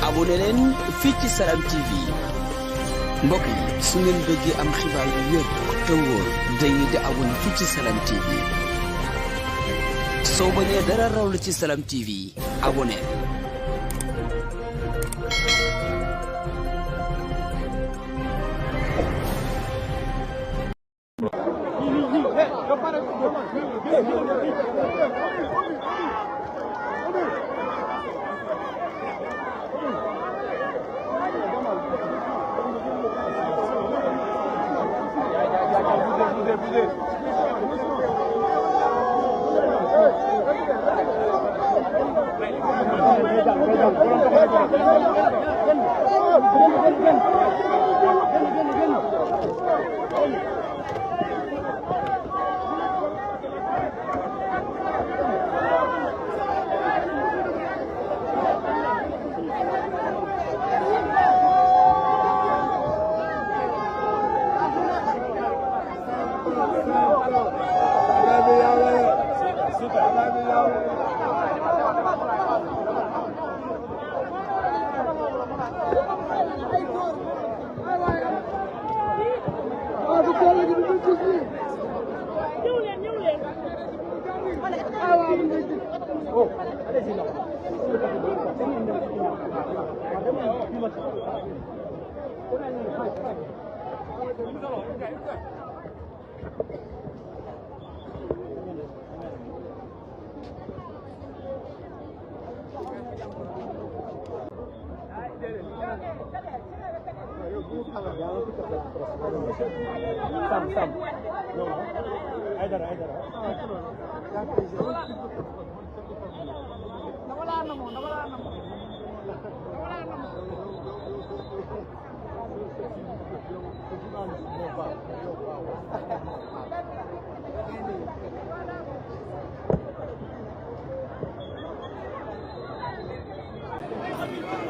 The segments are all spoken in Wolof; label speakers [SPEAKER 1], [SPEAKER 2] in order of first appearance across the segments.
[SPEAKER 1] abonné leen fii ci Salam TV mbokk yi su ngeen bëggee am xibaar yu wér te wóor dañuy di abonné fii ci Salam TV soo bañee dara raw la ci Salam TV abonné.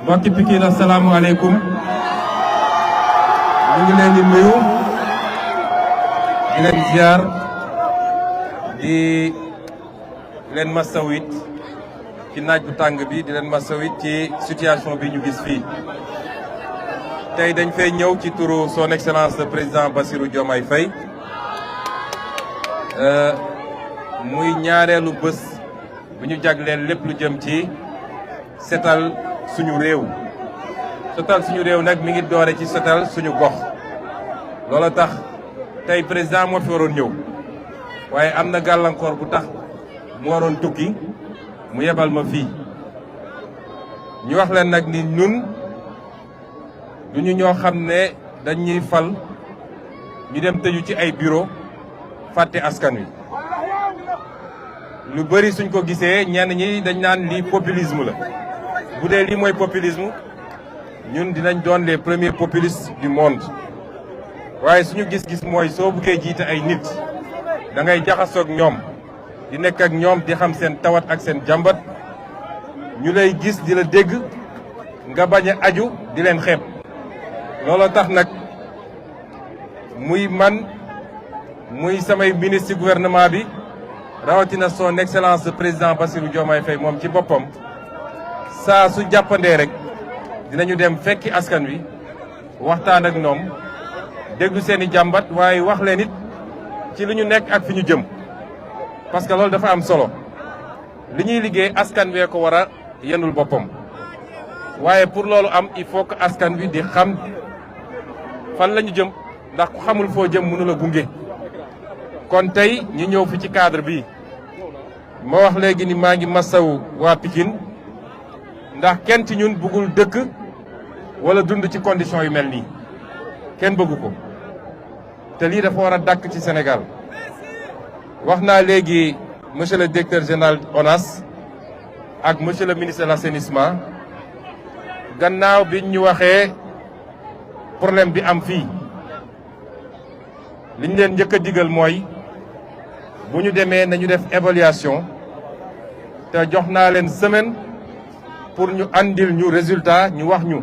[SPEAKER 2] mbokki Pikine assalaamu aleykum ñu ngi leen di nuyu di leen ziar di leen masawit ci naaj bu tàng bi di leen masawit ci situation bi ñu gis fii tey dañ fay ñëw ci turu son excellence le président Bassirou Diomaye Faye muy ñaareelu bés bu ñu jagleel lépp lu jëm ci setal suñu réew nag mi ngi doore ci setal suñu gox loolu tax tey président moo fi waroon ñëw waaye am na gàllankoor bu tax mu waroon tukki mu yebal ma fii ñu wax leen nag ni ñun duñu ñoo xam ne dañuy fal ñu dem tëju ci ay bureau fàtte askan wi lu bëri suñ ko gisee ñenn ñi dañ naan lii populisme la bu dee lii mooy populisme ñun dinañ doon les premiers populistes du monde waaye suñu gis-gis mooy soo buggee jiite ay nit da ngay jaxasoog ñoom di nekk ak ñoom di xam seen tawat ak seen jàmbat ñu lay gis di la dégg nga bañ a aju di leen xeeb looloo tax nag muy man muy samay ministre ci gouvernement bi rawatina son excellence le président Bassirou Diomaye Faye moom ci boppam saa su jàppandee rek dinañu dem fekki askan wi waxtaan ak ñoom déglu seen i jàmbat waaye wax leen it ci li ñu nekk ak fi ñu jëm parce que loolu dafa am solo li ñuy liggéey askan wee ko war a yenul boppam waaye pour loolu am il faut que askan wi di xam fan la ñu jëm ndax ku xamul foo jëm mënu la gunge kon tey ñu ñëw fi ci cadre bi ma wax léegi ni maa ngi masawu waa Pikine ndax kenn ci ñun bëggul dëkk wala dund ci condition yu mel nii kenn bëggu ko te lii dafa war a dàkk ci Sénégal wax naa léegi monsieur le directeur général ONAS ak monsieur le ministre de l'assainissement gannaaw bi ñu waxee problème bi am fii li ñu leen njëkk a digal mooy bu ñu demee nañu def évaluation te jox naa leen semaine pour ñu andil ñu résultat ñu wax ñu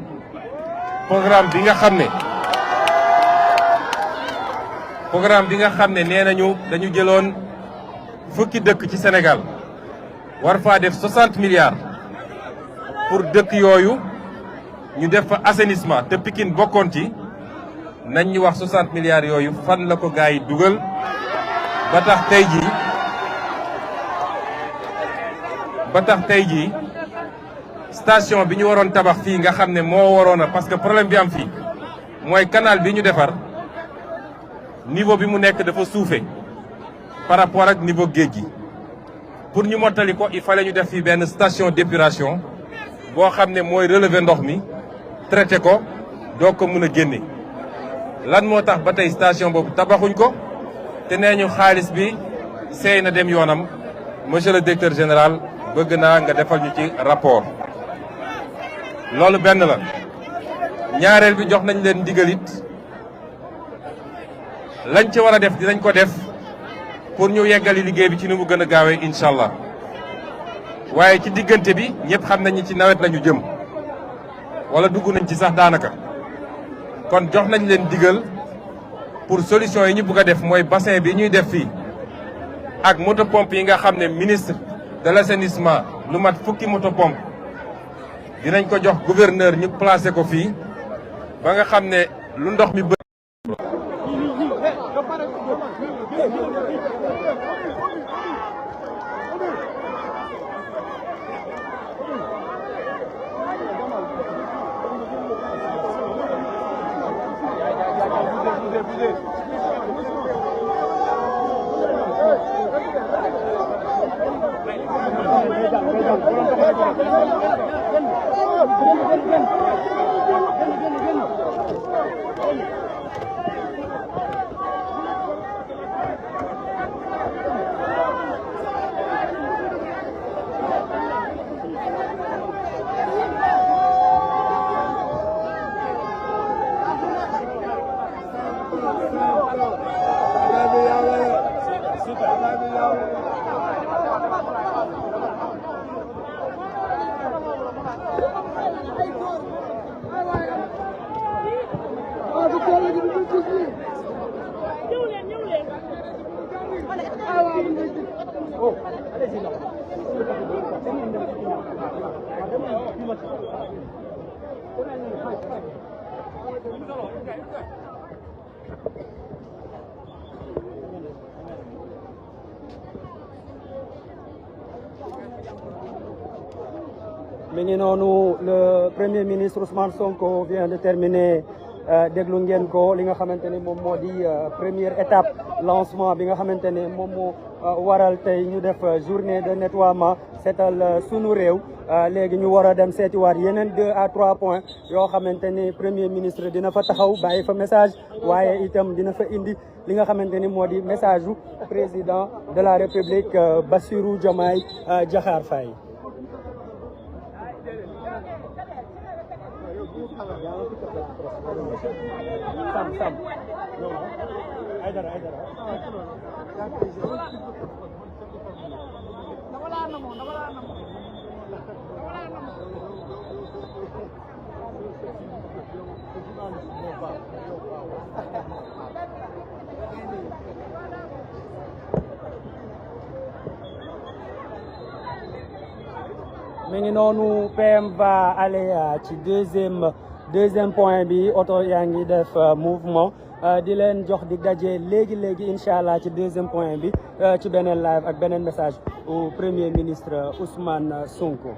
[SPEAKER 2] programme bi nga xam ne nee nañu dañu jëloon fukki dëkk ci Sénégal war faa def 60 milliards pour dëkk yooyu ñu def fa assainissement te Pikine bokkoon ci nañ ñu wax 60 milliards yooyu fan la ko gars yi dugal ba tax tey jii station bi ñu waroon tabax fii nga xam ne moo waroon a parce que problème bi am fii mooy canal bi ñu defar niveau bi mu nekk dafa suufe par rapport ak niveau géej gi pour ñu mottali ko il fallait ñu def fii benn station d'épuration boo xam ne mooy relever ndox mi traité ko doo ko mën a génne lan moo tax ba tey station boobu tabaxuñ ko te nee ñu xaalis bi seey na dem yoonam monsieur le directeur général bëgg naa nga defal ñu ci rapport loolu benn la ñaareel bi jox nañ leen ndigalit lañ ci war a def dinañ ko def pour ñu yeggali liggéey bi ci ni mu gën a gaawee incha allah waaye ci diggante bi ñëpp xam nañ ni ci nawet lañu jëm wala dugg nañ ci sax daanaka kon jox nañ leen digal pour solution yi ñu bëgg a def mooy bassin bi ñuy def fii ak moto pompe yi nga xam ne ministre de l'assainissement lu mat fukki moto pompe dinañ ko jox gouverneur ñu placé ko fii ba nga xam ne lu ndox mi bëri
[SPEAKER 3] mi ngi noonu le premier ministre Ousmane Sonko vient de terminer déglu ngeen ko li nga xamante ne moom moo di première étape lancement bi nga xamante ne moom moo waral tey ñu def journée de nettoiement seetal sunu réew léegi ñu war a dem seetiwaat yeneen 2 à 3 points yoo xamante ne premier ministre dina fa taxaw bàyyi fa message waaye itam dina fa indi li nga xamante ni moo di message u président de la République Bassirou Diomaye Diakhar Faye. Sam Aïdara mi ngi noonu PM va aller ci deuxième point bi oto yaa ngi def mouvement di leen jox di daje léegi incha allah ci deuxième point bi ci beneen live ak beneen message au premier ministre Ousmane Sonko.